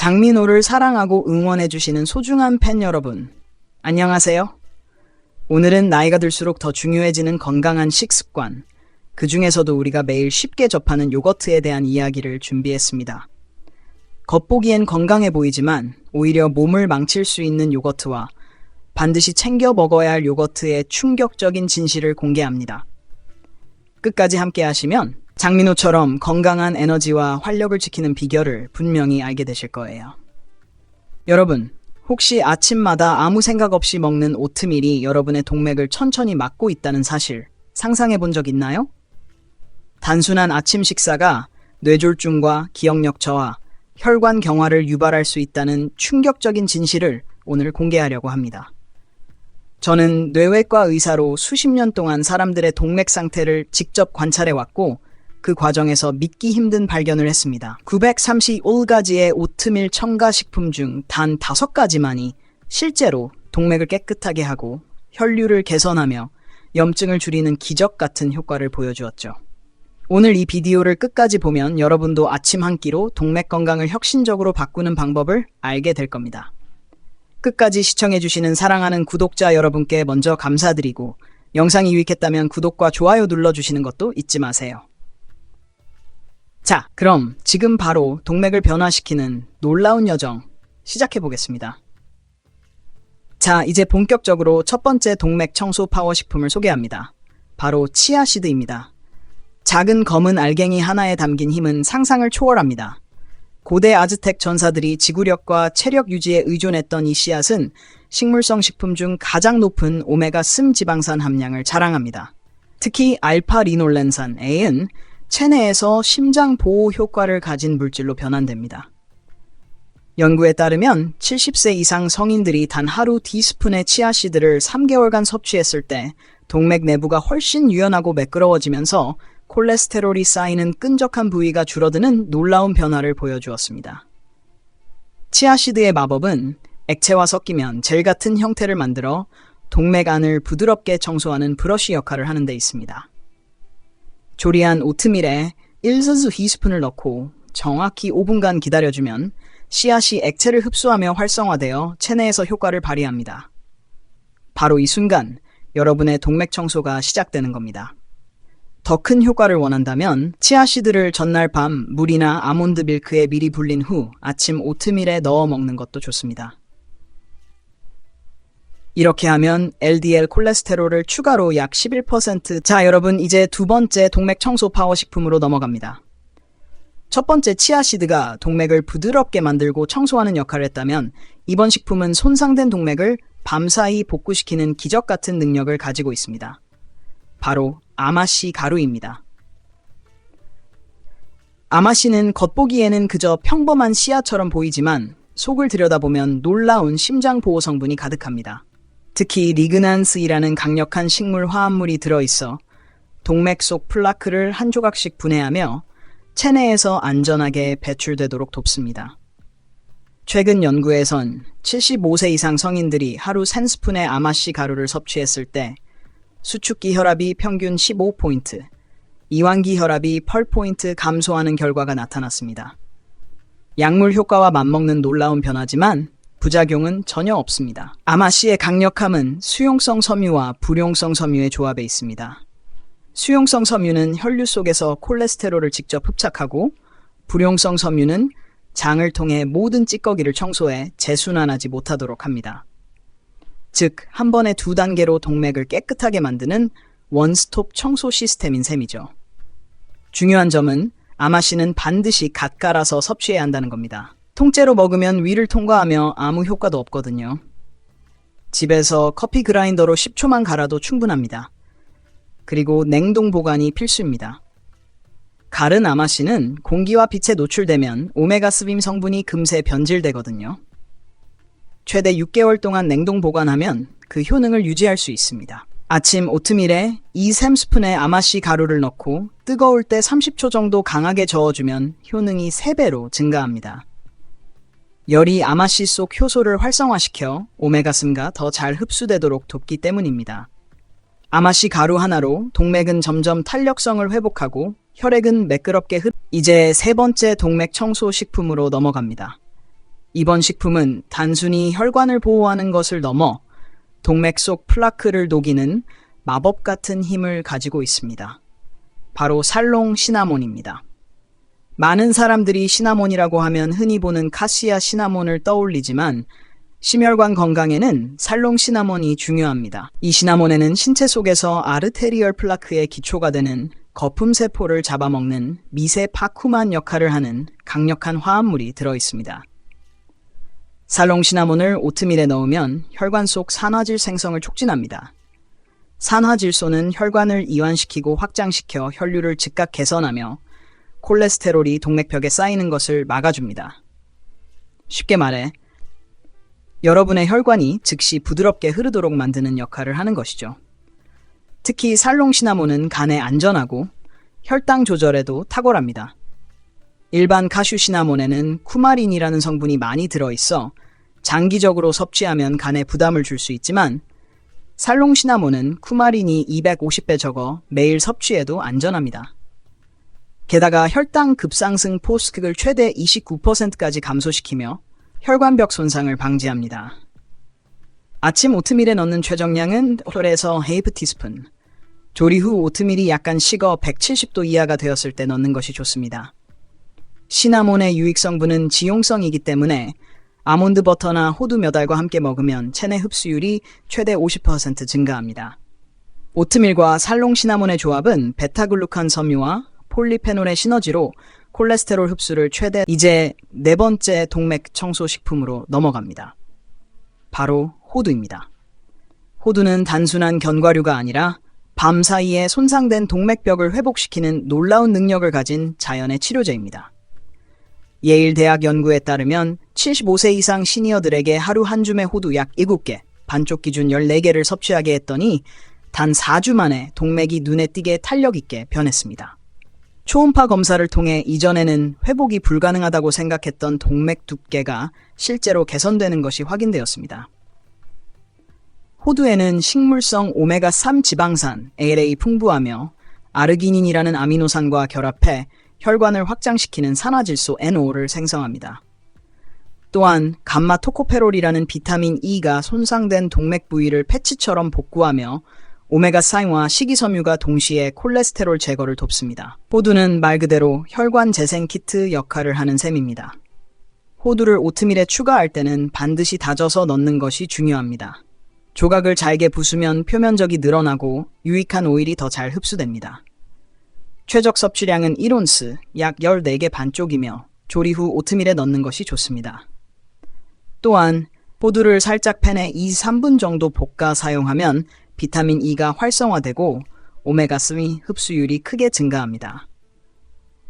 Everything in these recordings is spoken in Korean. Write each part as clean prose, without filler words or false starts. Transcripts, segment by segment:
장민호를 사랑하고 응원해주시는 소중한 팬 여러분, 안녕하세요. 오늘은 나이가 들수록 더 중요해지는 건강한 식습관, 그 중에서도 우리가 매일 쉽게 접하는 요거트에 대한 이야기를 준비했습니다. 겉보기엔 건강해 보이지만 오히려 몸을 망칠 수 있는 요거트와 반드시 챙겨 먹어야 할 요거트의 충격적인 진실을 공개합니다. 끝까지 함께 하시면 장민호처럼 건강한 에너지와 활력을 지키는 비결을 분명히 알게 되실 거예요. 여러분, 혹시 아침마다 아무 생각 없이 먹는 오트밀이 여러분의 동맥을 천천히 막고 있다는 사실 상상해 본 적 있나요? 단순한 아침 식사가 뇌졸중과 기억력 저하, 혈관 경화를 유발할 수 있다는 충격적인 진실을 오늘 공개하려고 합니다. 저는 뇌외과 의사로 수십 년 동안 사람들의 동맥 상태를 직접 관찰해 왔고 그 과정에서 믿기 힘든 발견을 했습니다. 935가지의 오트밀 첨가 식품 중 단 5가지만이 실제로 동맥을 깨끗하게 하고 혈류를 개선하며 염증을 줄이는 기적 같은 효과를 보여주었죠. 오늘 이 비디오를 끝까지 보면 여러분도 아침 한 끼로 동맥 건강을 혁신적으로 바꾸는 방법을 알게 될 겁니다. 끝까지 시청해주시는 사랑하는 구독자 여러분께 먼저 감사드리고 영상이 유익했다면 구독과 좋아요 눌러주시는 것도 잊지 마세요. 자, 그럼 지금 바로 동맥을 변화시키는 놀라운 여정 시작해보겠습니다. 자, 이제 본격적으로 첫 번째 동맥 청소 파워 식품을 소개합니다. 바로 치아씨드입니다. 작은 검은 알갱이 하나에 담긴 힘은 상상을 초월합니다. 고대 아즈텍 전사들이 지구력과 체력 유지에 의존했던 이 씨앗은 식물성 식품 중 가장 높은 오메가3 지방산 함량을 자랑합니다. 특히 알파-리놀렌산 A는 체내에서 심장 보호 효과를 가진 물질로 변환됩니다. 연구에 따르면 70세 이상 성인들이 단 하루 티스푼의 치아씨드를 3개월간 섭취했을 때 동맥 내부가 훨씬 유연하고 매끄러워지면서 콜레스테롤이 쌓이는 끈적한 부위가 줄어드는 놀라운 변화를 보여주었습니다. 치아씨드의 마법은 액체와 섞이면 젤 같은 형태를 만들어 동맥 안을 부드럽게 청소하는 브러쉬 역할을 하는 데 있습니다. 조리한 오트밀에 1스푼을 넣고 정확히 5분간 기다려주면 씨앗이 액체를 흡수하며 활성화되어 체내에서 효과를 발휘합니다. 바로 이 순간 여러분의 동맥 청소가 시작되는 겁니다. 더 큰 효과를 원한다면 치아씨드를 전날 밤 물이나 아몬드 밀크에 미리 불린 후 아침 오트밀에 넣어 먹는 것도 좋습니다. 이렇게 하면 LDL 콜레스테롤을 추가로 약 11%. 자, 여러분, 이제 두 번째 동맥 청소 파워 식품으로 넘어갑니다. 첫 번째 치아씨드가 동맥을 부드럽게 만들고 청소하는 역할을 했다면 이번 식품은 손상된 동맥을 밤사이 복구시키는 기적 같은 능력을 가지고 있습니다. 바로 아마씨 가루입니다. 아마씨는 겉보기에는 그저 평범한 씨앗처럼 보이지만 속을 들여다보면 놀라운 심장 보호 성분이 가득합니다. 특히 리그난스이라는 강력한 식물 화합물이 들어있어 동맥 속 플라크를 한 조각씩 분해하며 체내에서 안전하게 배출되도록 돕습니다. 최근 연구에선 75세 이상 성인들이 하루 3스푼의 아마씨 가루를 섭취했을 때 수축기 혈압이 평균 15포인트, 이완기 혈압이 8포인트 감소하는 결과가 나타났습니다. 약물 효과와 맞먹는 놀라운 변화지만 부작용은 전혀 없습니다. 아마씨의 강력함은 수용성 섬유와 불용성 섬유의 조합에 있습니다. 수용성 섬유는 혈류 속에서 콜레스테롤을 직접 흡착하고 불용성 섬유는 장을 통해 모든 찌꺼기를 청소해 재순환하지 못하도록 합니다. 즉, 한 번에 2단계로 동맥을 깨끗하게 만드는 원스톱 청소 시스템인 셈이죠. 중요한 점은 아마씨는 반드시 갓 갈아서 섭취해야 한다는 겁니다. 통째로 먹으면 위를 통과하며 아무 효과도 없거든요. 집에서 커피 그라인더로 10초만 갈아도 충분합니다. 그리고 냉동 보관이 필수입니다. 갈은 아마씨는 공기와 빛에 노출되면 오메가3 성분이 금세 변질되거든요. 최대 6개월 동안 냉동 보관하면 그 효능을 유지할 수 있습니다. 아침 오트밀에 2-3스푼의 아마씨 가루를 넣고 뜨거울 때 30초 정도 강하게 저어주면 효능이 3배로 증가합니다. 열이 아마씨 속 효소를 활성화시켜 오메가3가 더 잘 흡수되도록 돕기 때문입니다. 아마씨 가루 하나로 동맥은 점점 탄력성을 회복하고 혈액은 매끄럽게 이제 세 번째 동맥 청소 식품으로 넘어갑니다. 이번 식품은 단순히 혈관을 보호하는 것을 넘어 동맥 속 플라크를 녹이는 마법 같은 힘을 가지고 있습니다. 바로 살롱 시나몬입니다. 많은 사람들이 시나몬이라고 하면 흔히 보는 카시아 시나몬을 떠올리지만 심혈관 건강에는 살롱 시나몬이 중요합니다. 이 시나몬에는 신체 속에서 아르테리얼 플라크의 기초가 되는 거품 세포를 잡아먹는 미세 파쿠만 역할을 하는 강력한 화합물이 들어있습니다. 살롱 시나몬을 오트밀에 넣으면 혈관 속 산화질 생성을 촉진합니다. 산화질소는 혈관을 이완시키고 확장시켜 혈류를 즉각 개선하며 콜레스테롤이 동맥벽에 쌓이는 것을 막아줍니다. 쉽게 말해 여러분의 혈관이 즉시 부드럽게 흐르도록 만드는 역할을 하는 것이죠. 특히 살롱 시나몬은 간에 안전하고 혈당 조절에도 탁월합니다. 일반 카슈 시나몬에는 쿠마린이라는 성분이 많이 들어있어 장기적으로 섭취하면 간에 부담을 줄 수 있지만 살롱 시나몬은 쿠마린이 250배 적어 매일 섭취해도 안전합니다. 게다가 혈당 급상승 포스크를 최대 29%까지 감소시키며 혈관벽 손상을 방지합니다. 아침 오트밀에 넣는 최정량은 1에서 2티스푼. 조리 후 오트밀이 약간 식어 170도 이하가 되었을 때 넣는 것이 좋습니다. 시나몬의 유익 성분은 지용성이기 때문에 아몬드 버터나 호두 몇 알과 함께 먹으면 체내 흡수율이 최대 50% 증가합니다. 오트밀과 살롱 시나몬의 조합은 베타글루칸 섬유와 폴리페놀의 시너지로 콜레스테롤 흡수를 최대. 이제 네 번째 동맥 청소 식품으로 넘어갑니다. 바로 호두입니다. 호두는 단순한 견과류가 아니라 밤 사이에 손상된 동맥벽을 회복시키는 놀라운 능력을 가진 자연의 치료제입니다. 예일 대학 연구에 따르면 75세 이상 시니어들에게 하루 한 줌의 호두 약 7개, 반쪽 기준 14개를 섭취하게 했더니 단 4주 만에 동맥이 눈에 띄게 탄력 있게 변했습니다. 초음파 검사를 통해 이전에는 회복이 불가능하다고 생각했던 동맥 두께가 실제로 개선되는 것이 확인되었습니다. 호두에는 식물성 오메가3 지방산 ALA 풍부하며 아르기닌이라는 아미노산과 결합해 혈관을 확장시키는 산화질소 NO를 생성합니다. 또한 감마 토코페롤이라는 비타민 E가 손상된 동맥 부위를 패치처럼 복구하며 오메가3와 식이섬유가 동시에 콜레스테롤 제거를 돕습니다. 호두는 말 그대로 혈관 재생 키트 역할을 하는 셈입니다. 호두를 오트밀에 추가할 때는 반드시 다져서 넣는 것이 중요합니다. 조각을 잘게 부수면 표면적이 늘어나고 유익한 오일이 더 잘 흡수됩니다. 최적 섭취량은 1온스, 약 14개 반쪽이며 조리 후 오트밀에 넣는 것이 좋습니다. 또한 호두를 살짝 팬에 2-3분 정도 볶아 사용하면 비타민 E가 활성화되고 오메가3 흡수율이 크게 증가합니다.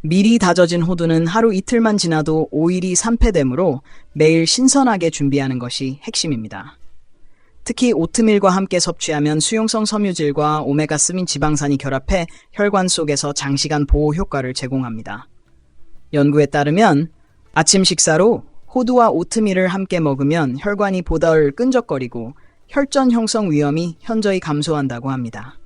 미리 다져진 호두는 하루 이틀만 지나도 오일이 산패되므로 매일 신선하게 준비하는 것이 핵심입니다. 특히 오트밀과 함께 섭취하면 수용성 섬유질과 오메가3 지방산이 결합해 혈관 속에서 장시간 보호 효과를 제공합니다. 연구에 따르면 아침 식사로 호두와 오트밀을 함께 먹으면 혈관이 보다 덜 끈적거리고 혈전 형성 위험이 현저히 감소한다고 합니다.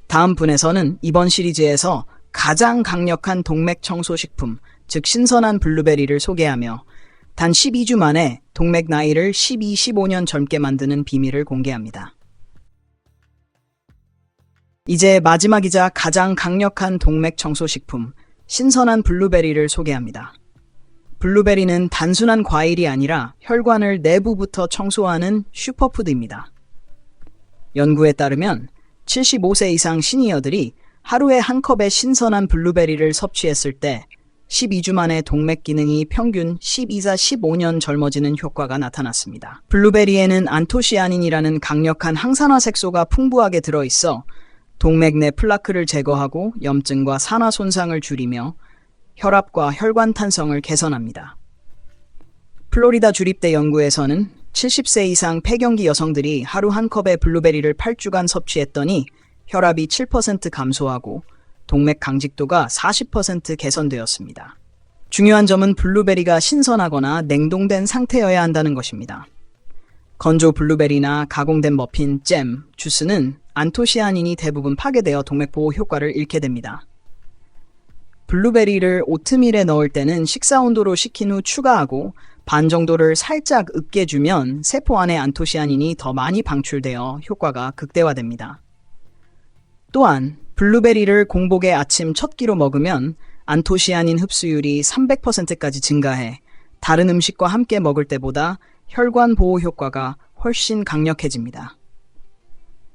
다음 분에서는 이번 시리즈에서 가장 강력한 동맥 청소 식품, 즉 신선한 블루베리를 소개하며 단 12주 만에 동맥 나이를 12-15년 젊게 만드는 비밀을 공개합니다. 이제 마지막이자 가장 강력한 동맥 청소 식품, 신선한 블루베리를 소개합니다. 블루베리는 단순한 과일이 아니라 혈관을 내부부터 청소하는 슈퍼푸드입니다. 연구에 따르면 75세 이상 시니어들이 하루에 한 컵의 신선한 블루베리를 섭취했을 때 12주 만에 동맥 기능이 평균 12-15년 젊어지는 효과가 나타났습니다. 블루베리에는 안토시아닌이라는 강력한 항산화 색소가 풍부하게 들어있어 동맥 내 플라크를 제거하고 염증과 산화 손상을 줄이며 혈압과 혈관 탄성을 개선합니다. 플로리다 주립대 연구에서는 70세 이상 폐경기 여성들이 하루 한 컵의 블루베리를 8주간 섭취했더니 혈압이 7% 감소하고 동맥 강직도가 40% 개선되었습니다. 중요한 점은 블루베리가 신선하거나 냉동된 상태여야 한다는 것입니다. 건조 블루베리나 가공된 머핀, 잼, 주스는 안토시아닌이 대부분 파괴되어 동맥 보호 효과를 잃게 됩니다. 블루베리를 오트밀에 넣을 때는 식사 온도로 식힌 후 추가하고 반 정도를 살짝 으깨주면 세포 안의 안토시아닌이 더 많이 방출되어 효과가 극대화됩니다. 또한 블루베리를 공복에 아침 첫 끼로 먹으면 안토시아닌 흡수율이 300%까지 증가해 다른 음식과 함께 먹을 때보다 혈관 보호 효과가 훨씬 강력해집니다.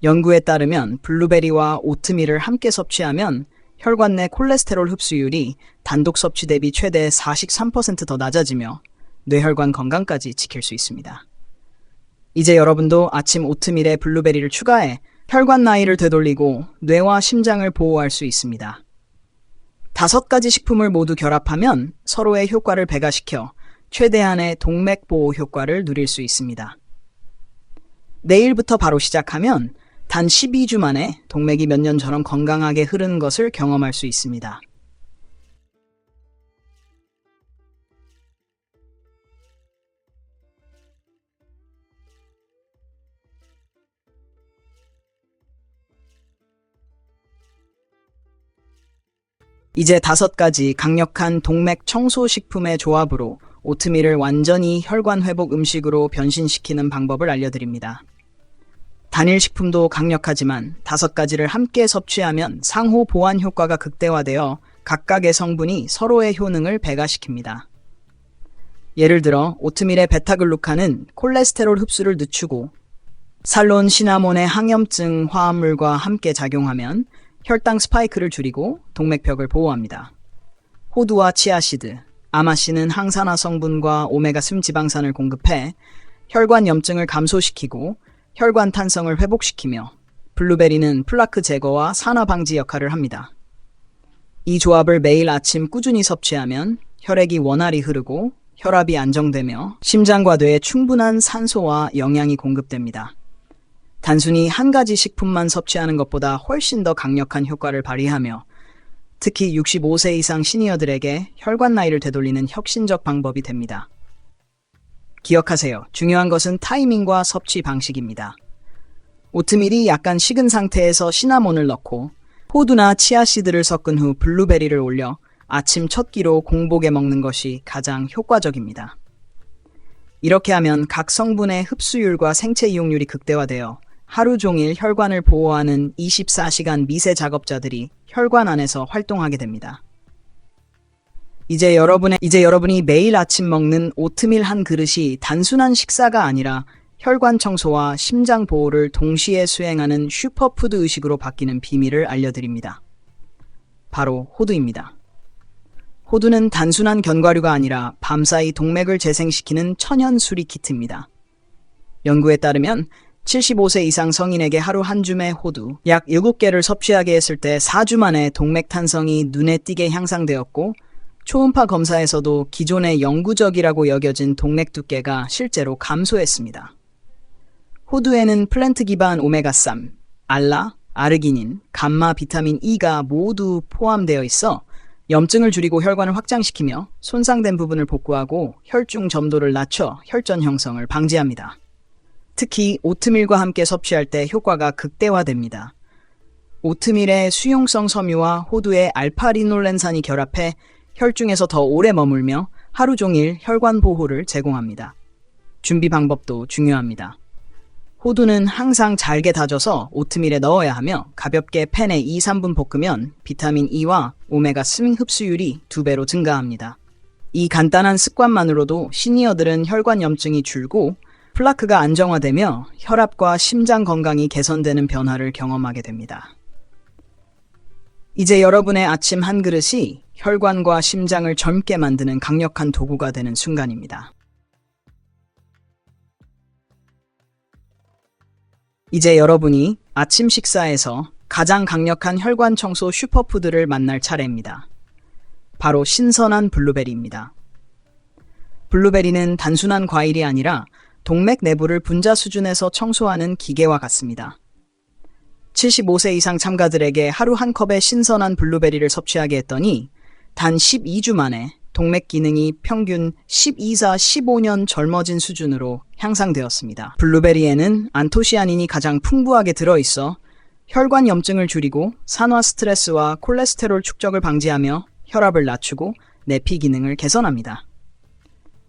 연구에 따르면 블루베리와 오트밀을 함께 섭취하면 혈관 내 콜레스테롤 흡수율이 단독 섭취 대비 최대 43% 더 낮아지며 뇌혈관 건강까지 지킬 수 있습니다. 이제 여러분도 아침 오트밀에 블루베리를 추가해 혈관 나이를 되돌리고 뇌와 심장을 보호할 수 있습니다. 5가지 식품을 모두 결합하면 서로의 효과를 배가시켜 최대한의 동맥 보호 효과를 누릴 수 있습니다. 내일부터 바로 시작하면 단 12주 만에 동맥이 몇 년처럼 건강하게 흐르는 것을 경험할 수 있습니다. 이제 5가지 강력한 동맥 청소 식품의 조합으로 오트밀을 완전히 혈관 회복 음식으로 변신시키는 방법을 알려드립니다. 단일 식품도 강력하지만 5가지를 함께 섭취하면 상호 보완 효과가 극대화되어 각각의 성분이 서로의 효능을 배가시킵니다. 예를 들어 오트밀의 베타글루칸은 콜레스테롤 흡수를 늦추고 살론 시나몬의 항염증 화합물과 함께 작용하면 혈당 스파이크를 줄이고 동맥벽을 보호합니다. 호두와 치아씨드, 아마씨는 항산화 성분과 오메가3 지방산을 공급해 혈관 염증을 감소시키고 혈관 탄성을 회복시키며 블루베리는 플라크 제거와 산화 방지 역할을 합니다. 이 조합을 매일 아침 꾸준히 섭취하면 혈액이 원활히 흐르고 혈압이 안정되며 심장과 뇌에 충분한 산소와 영양이 공급됩니다. 단순히 한 가지 식품만 섭취하는 것보다 훨씬 더 강력한 효과를 발휘하며 특히 65세 이상 시니어들에게 혈관 나이를 되돌리는 혁신적 방법이 됩니다. 기억하세요. 중요한 것은 타이밍과 섭취 방식입니다. 오트밀이 약간 식은 상태에서 시나몬을 넣고 호두나 치아씨드를 섞은 후 블루베리를 올려 아침 첫 끼로 공복에 먹는 것이 가장 효과적입니다. 이렇게 하면 각 성분의 흡수율과 생체 이용률이 극대화되어 하루 종일 혈관을 보호하는 24시간 미세 작업자들이 혈관 안에서 활동하게 됩니다. 이제 여러분이 매일 아침 먹는 오트밀 한 그릇이 단순한 식사가 아니라 혈관 청소와 심장 보호를 동시에 수행하는 슈퍼푸드 의식으로 바뀌는 비밀을 알려드립니다. 바로 호두입니다. 호두는 단순한 견과류가 아니라 밤사이 동맥을 재생시키는 천연 수리 키트입니다. 연구에 따르면 75세 이상 성인에게 하루 한 줌의 호두 약 7개를 섭취하게 했을 때 4주 만에 동맥 탄성이 눈에 띄게 향상되었고 초음파 검사에서도 기존의 영구적이라고 여겨진 동맥 두께가 실제로 감소했습니다. 호두에는 플랜트 기반 오메가3, 알라, 아르기닌, 감마 비타민 E가 모두 포함되어 있어 염증을 줄이고 혈관을 확장시키며 손상된 부분을 복구하고 혈중 점도를 낮춰 혈전 형성을 방지합니다. 특히 오트밀과 함께 섭취할 때 효과가 극대화됩니다. 오트밀의 수용성 섬유와 호두의 알파리놀렌산이 결합해 혈중에서 더 오래 머물며 하루 종일 혈관 보호를 제공합니다. 준비 방법도 중요합니다. 호두는 항상 잘게 다져서 오트밀에 넣어야 하며 가볍게 팬에 2-3분 볶으면 비타민 E와 오메가3 흡수율이 2배로 증가합니다. 이 간단한 습관만으로도 시니어들은 혈관 염증이 줄고 플라크가 안정화되며 혈압과 심장 건강이 개선되는 변화를 경험하게 됩니다. 이제 여러분의 아침 한 그릇이 혈관과 심장을 젊게 만드는 강력한 도구가 되는 순간입니다. 이제 여러분이 아침 식사에서 가장 강력한 혈관 청소 슈퍼푸드를 만날 차례입니다. 바로 신선한 블루베리입니다. 블루베리는 단순한 과일이 아니라 동맥 내부를 분자 수준에서 청소하는 기계와 같습니다. 75세 이상 참가들에게 하루 한 컵의 신선한 블루베리를 섭취하게 했더니 단 12주 만에 동맥 기능이 평균 12사 15년 젊어진 수준으로 향상되었습니다. 블루베리에는 안토시아닌이 가장 풍부하게 들어있어 혈관 염증을 줄이고 산화 스트레스와 콜레스테롤 축적을 방지하며 혈압을 낮추고 내피 기능을 개선합니다.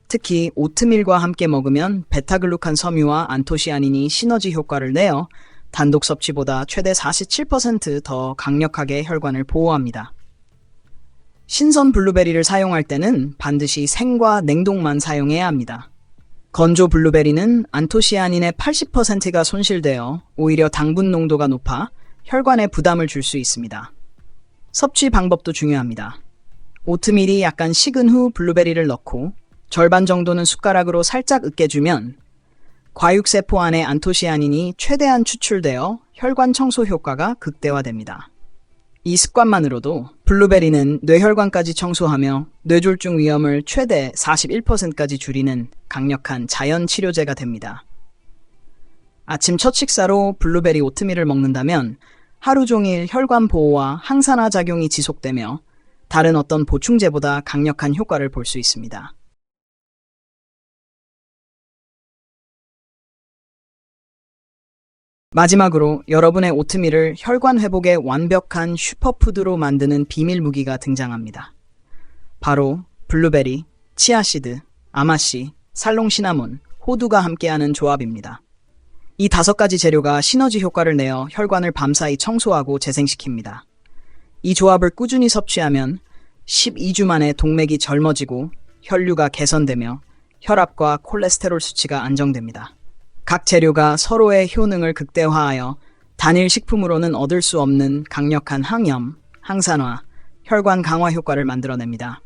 특히 오트밀과 함께 먹으면 베타글루칸 섬유와 안토시아닌이 시너지 효과를 내어 단독 섭취보다 최대 47% 더 강력하게 혈관을 보호합니다. 신선 블루베리를 사용할 때는 반드시 생과 냉동만 사용해야 합니다. 건조 블루베리는 안토시아닌의 80%가 손실되어 오히려 당분 농도가 높아 혈관에 부담을 줄 수 있습니다. 섭취 방법도 중요합니다. 오트밀이 약간 식은 후 블루베리를 넣고 절반 정도는 숟가락으로 살짝 으깨주면 과육세포 안에 안토시아닌이 최대한 추출되어 혈관 청소 효과가 극대화됩니다. 이 습관만으로도 블루베리는 뇌혈관까지 청소하며 뇌졸중 위험을 최대 41%까지 줄이는 강력한 자연 치료제가 됩니다. 아침 첫 식사로 블루베리 오트밀을 먹는다면 하루 종일 혈관 보호와 항산화 작용이 지속되며 다른 어떤 보충제보다 강력한 효과를 볼 수 있습니다. 마지막으로 여러분의 오트밀을 혈관 회복에 완벽한 슈퍼푸드로 만드는 비밀 무기가 등장합니다. 바로 블루베리, 치아씨드, 아마씨, 살롱시나몬, 호두가 함께하는 조합입니다. 이 5가지 재료가 시너지 효과를 내어 혈관을 밤사이 청소하고 재생시킵니다. 이 조합을 꾸준히 섭취하면 12주 만에 동맥이 젊어지고 혈류가 개선되며 혈압과 콜레스테롤 수치가 안정됩니다. 각 재료가 서로의 효능을 극대화하여 단일 식품으로는 얻을 수 없는 강력한 항염, 항산화, 혈관 강화 효과를 만들어냅니다.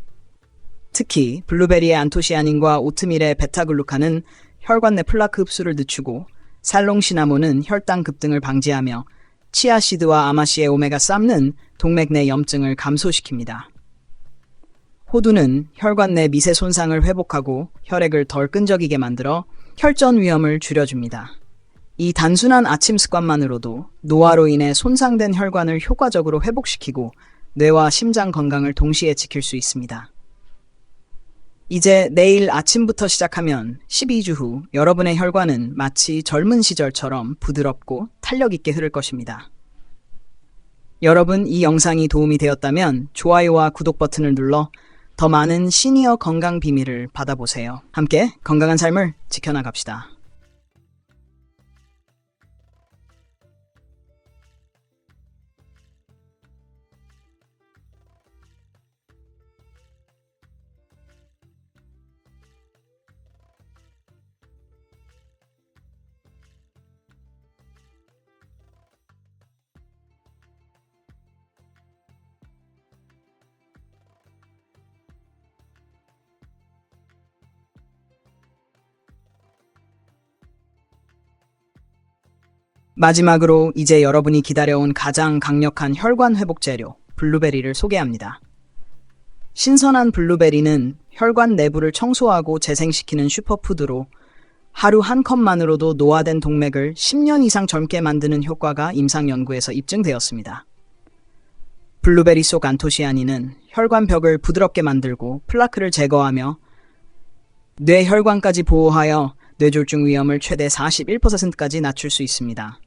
특히 블루베리의 안토시아닌과 오트밀의 베타글루칸은 혈관 내 플라크 흡수를 늦추고 살롱시나몬은 혈당 급등을 방지하며 치아씨드와 아마씨의 오메가3는 동맥 내 염증을 감소시킵니다. 호두는 혈관 내 미세 손상을 회복하고 혈액을 덜 끈적이게 만들어 혈전 위험을 줄여줍니다. 이 단순한 아침 습관만으로도 노화로 인해 손상된 혈관을 효과적으로 회복시키고 뇌와 심장 건강을 동시에 지킬 수 있습니다. 이제 내일 아침부터 시작하면 12주 후 여러분의 혈관은 마치 젊은 시절처럼 부드럽고 탄력 있게 흐를 것입니다. 여러분, 이 영상이 도움이 되었다면 좋아요와 구독 버튼을 눌러 더 많은 시니어 건강 비밀을 받아보세요. 함께 건강한 삶을 지켜나갑시다. 마지막으로 이제 여러분이 기다려온 가장 강력한 혈관 회복 재료, 블루베리를 소개합니다. 신선한 블루베리는 혈관 내부를 청소하고 재생시키는 슈퍼푸드로 하루 한 컵만으로도 노화된 동맥을 10년 이상 젊게 만드는 효과가 임상 연구에서 입증되었습니다. 블루베리 속 안토시아닌은 혈관 벽을 부드럽게 만들고 플라크를 제거하며 뇌혈관까지 보호하여 뇌졸중 위험을 최대 41%까지 낮출 수 있습니다.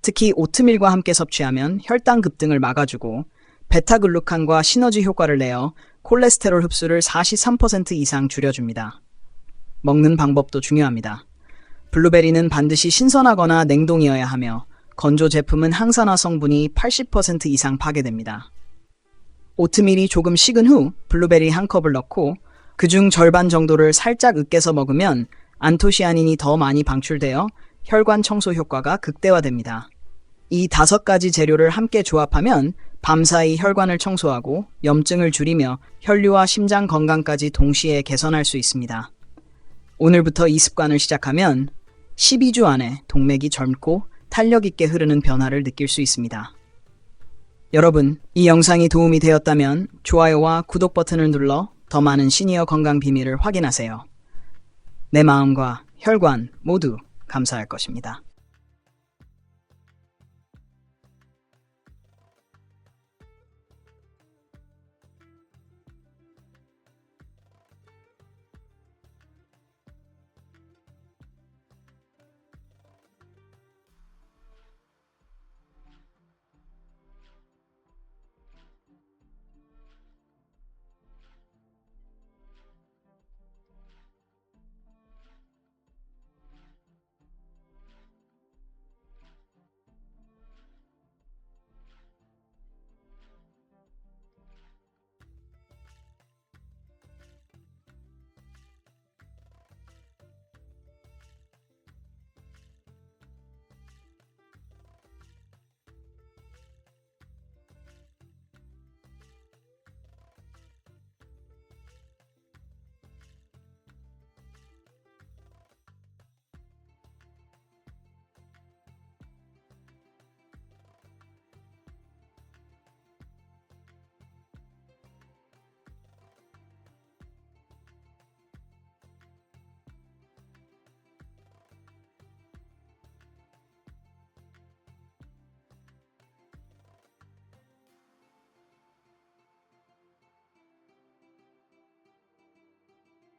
특히 오트밀과 함께 섭취하면 혈당 급등을 막아주고 베타글루칸과 시너지 효과를 내어 콜레스테롤 흡수를 43% 이상 줄여줍니다. 먹는 방법도 중요합니다. 블루베리는 반드시 신선하거나 냉동이어야 하며 건조 제품은 항산화 성분이 80% 이상 파괴됩니다. 오트밀이 조금 식은 후 블루베리 한 컵을 넣고 그중 절반 정도를 살짝 으깨서 먹으면 안토시아닌이 더 많이 방출되어 혈관 청소 효과가 극대화됩니다. 이 5가지 재료를 함께 조합하면 밤사이 혈관을 청소하고 염증을 줄이며 혈류와 심장 건강까지 동시에 개선할 수 있습니다. 오늘부터 이 습관을 시작하면 12주 안에 동맥이 젊고 탄력 있게 흐르는 변화를 느낄 수 있습니다. 여러분, 이 영상이 도움이 되었다면 좋아요와 구독 버튼을 눌러 더 많은 시니어 건강 비밀을 확인하세요. 내 마음과 혈관 모두 감사할 것입니다.